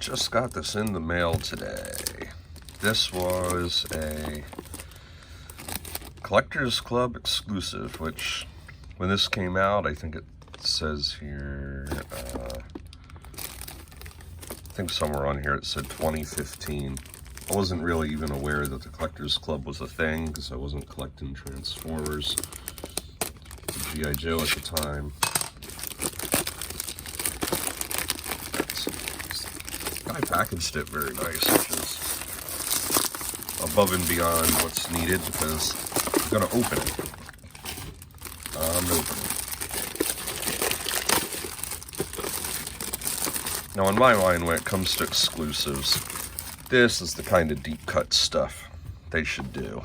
Just got this in the mail today. This was a Collectors Club exclusive, which when this came out, I think it says here, I think somewhere on here it said 2015. I wasn't really even aware that the Collectors Club was a thing because I wasn't collecting Transformers, G.I. Joe at the time. I packaged it very nice, which is above and beyond what's needed because I'm going to open it. I'm opening it. Now, in my mind, when it comes to exclusives, this is the kind of deep cut stuff they should do.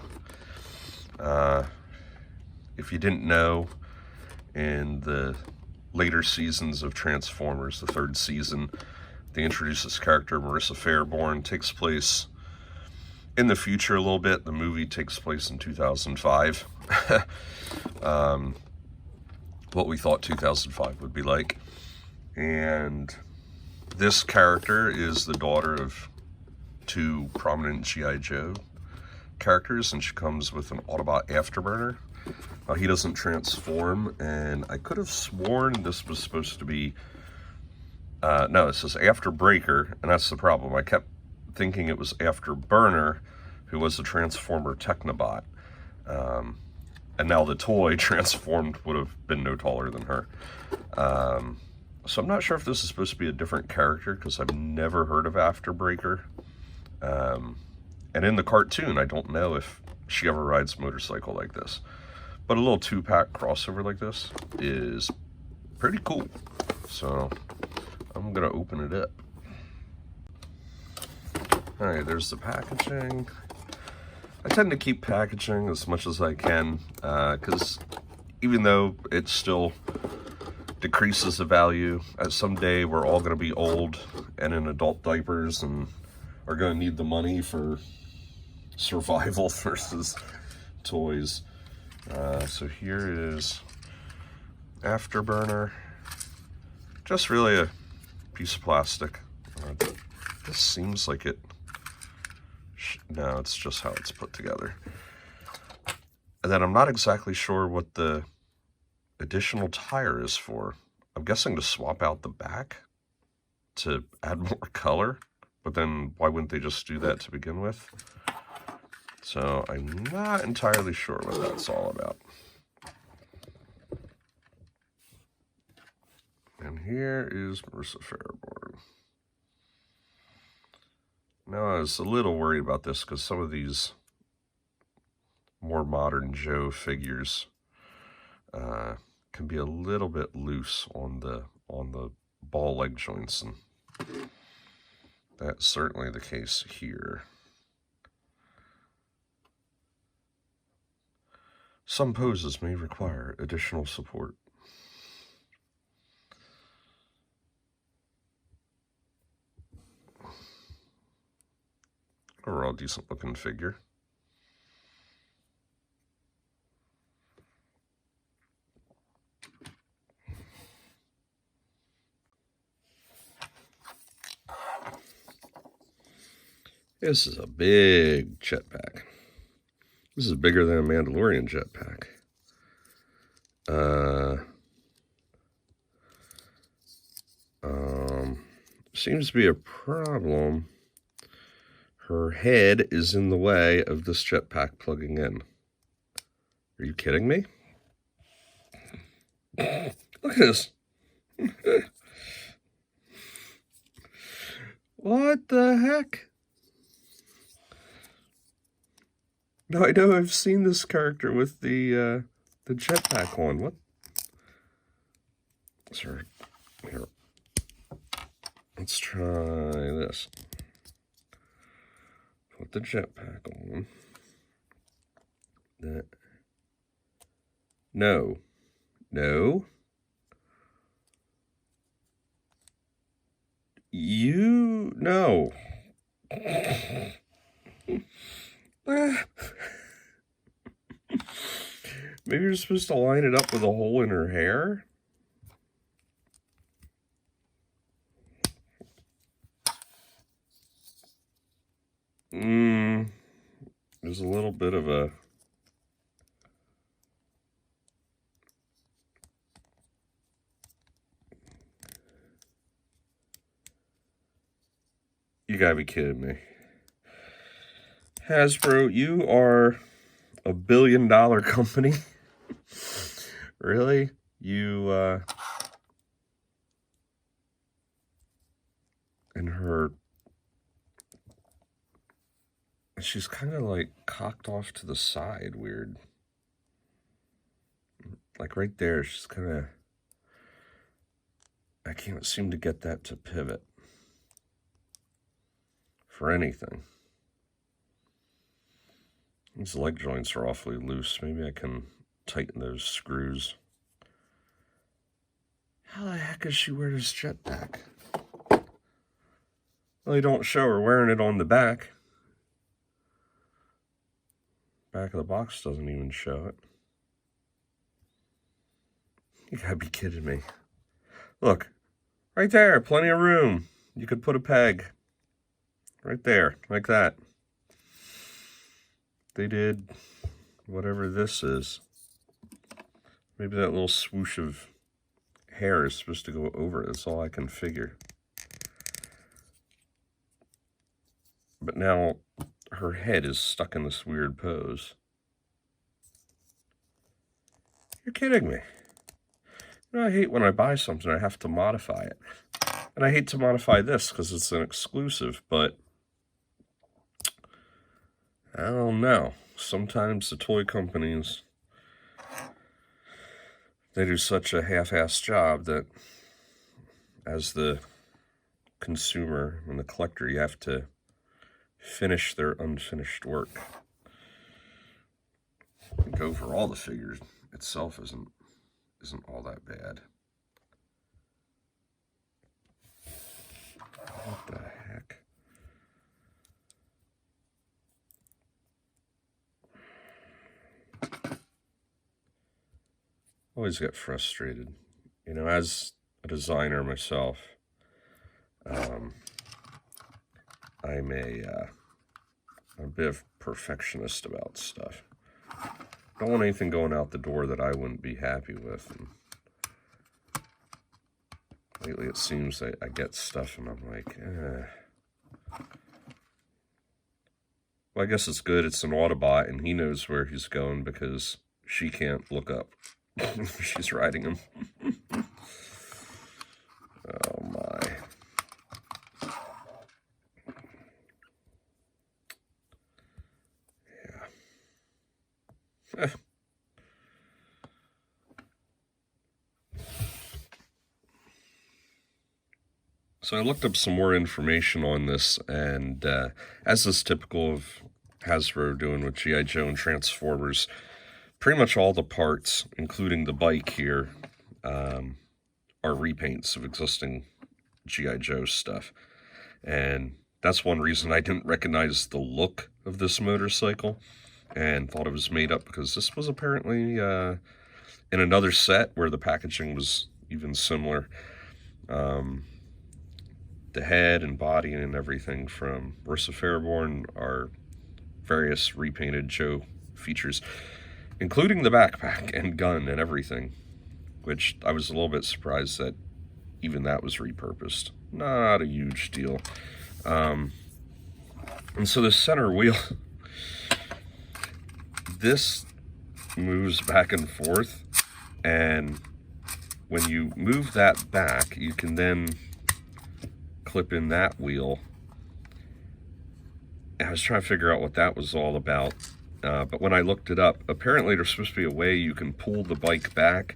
If you didn't know, in the later seasons of Transformers, the third season, they introduce this character, Marissa Fairborn. Takes place in the future a little bit. The movie takes place in 2005. What we thought 2005 would be like. And this character is the daughter of two prominent G.I. Joe characters, and she comes with an Autobot Afterburner. He doesn't transform, and I could have sworn this was supposed to be no, it says Afterbreaker, and that's the problem. I kept thinking it was Afterburner, who was a Transformer Technobot. And now the toy transformed would have been no taller than her. So I'm not sure if this is supposed to be a different character, because I've never heard of Afterbreaker. And in the cartoon, I don't know if she ever rides a motorcycle like this. But a little 2-pack crossover like this is pretty cool. So I'm gonna open it up. All right, there's the packaging. I tend to keep packaging as much as I can, because even though it still decreases the value, someday we're all gonna be old and in adult diapers and are gonna need the money for survival versus toys. So here is Afterburner. Just really a piece of plastic. This seems like it. No, it's just how it's put together. And then I'm not exactly sure what the additional tire is for. I'm guessing to swap out the back to add more color, but then why wouldn't they just do that to begin with? So I'm not entirely sure what that's all about. And here is Marissa Fairborn. Now, I was a little worried about this because some of these more modern Joe figures can be a little bit loose on the ball leg joints, and that's certainly the case here. Some poses may require additional support. Overall, decent looking figure. This is a big jetpack. This is bigger than a Mandalorian jetpack. Seems to be a problem. Her head is in the way of this jetpack plugging in. Are you kidding me? Look at this. What the heck? Now, I know I've seen this character with the jetpack on. What? Sorry. Here. Let's try this. Put the jetpack on. That. No. No. You. No. Maybe you're supposed to line it up with a hole in her hair? there's a little bit of a you gotta be kidding me. Hasbro, you are a $1 billion company. Really? You, and her, she's kind of like cocked off to the side, weird. Like right there, she's kind of, I can't seem to get that to pivot for anything. These leg joints are awfully loose. Maybe I can tighten those screws. How the heck does she wear this jetpack? Well, they don't show her wearing it on the back. Back of the box doesn't even show it. You gotta be kidding me. Look, right there, plenty of room. You could put a peg. Right there, like that. They did whatever this is. Maybe that little swoosh of hair is supposed to go over it. That's all I can figure. But now her head is stuck in this weird pose. You're kidding me. You know, I hate when I buy something, I have to modify it. And I hate to modify this because it's an exclusive, but I don't know. Sometimes the toy companies, they do such a half-assed job that as the consumer and the collector, you have to finish their unfinished work. I think overall the figure itself isn't all that bad. What the heck? Always get frustrated. You know, as a designer myself, I'm a bit of perfectionist about stuff. Don't want anything going out the door that I wouldn't be happy with. And lately it seems that I get stuff and I'm like, Well, I guess it's good. It's an Autobot and he knows where he's going because she can't look up. She's riding him. Oh my. Yeah. So I looked up some more information on this, and as is typical of Hasbro doing with G.I. Joe and Transformers, pretty much all the parts, including the bike here, are repaints of existing G.I. Joe stuff. And that's one reason I didn't recognize the look of this motorcycle and thought it was made up, because this was apparently in another set where the packaging was even similar. The head and body and everything from Marissa Fairborn are various repainted Joe features, including the backpack and gun and everything, which I was a little bit surprised that even that was repurposed. Not a huge deal. And so the center wheel, this moves back and forth, and when you move that back, you can then clip in that wheel. I was trying to figure out what that was all about, but when I looked it up, apparently there's supposed to be a way you can pull the bike back,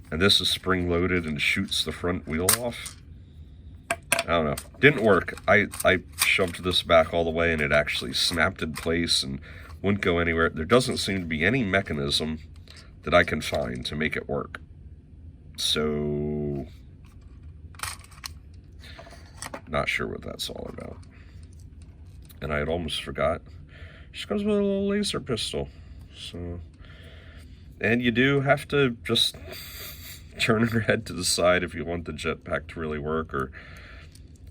and this is spring-loaded and shoots the front wheel off. I don't know. Didn't work. I shoved this back all the way, and it actually snapped in place and wouldn't go anywhere. There doesn't seem to be any mechanism that I can find to make it work. So not sure what that's all about. And I had almost forgot. She comes with a little laser pistol. So, and you do have to just turn her head to the side if you want the jetpack to really work, or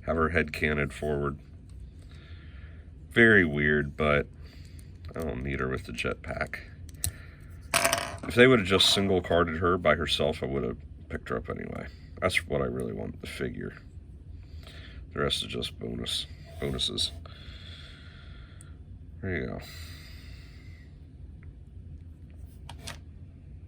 have her head canted forward. Very weird, but I don't need her with the jetpack. If they would have just single carded her by herself, I would have picked her up anyway. That's what I really want, the figure. The rest is just bonuses. There you go.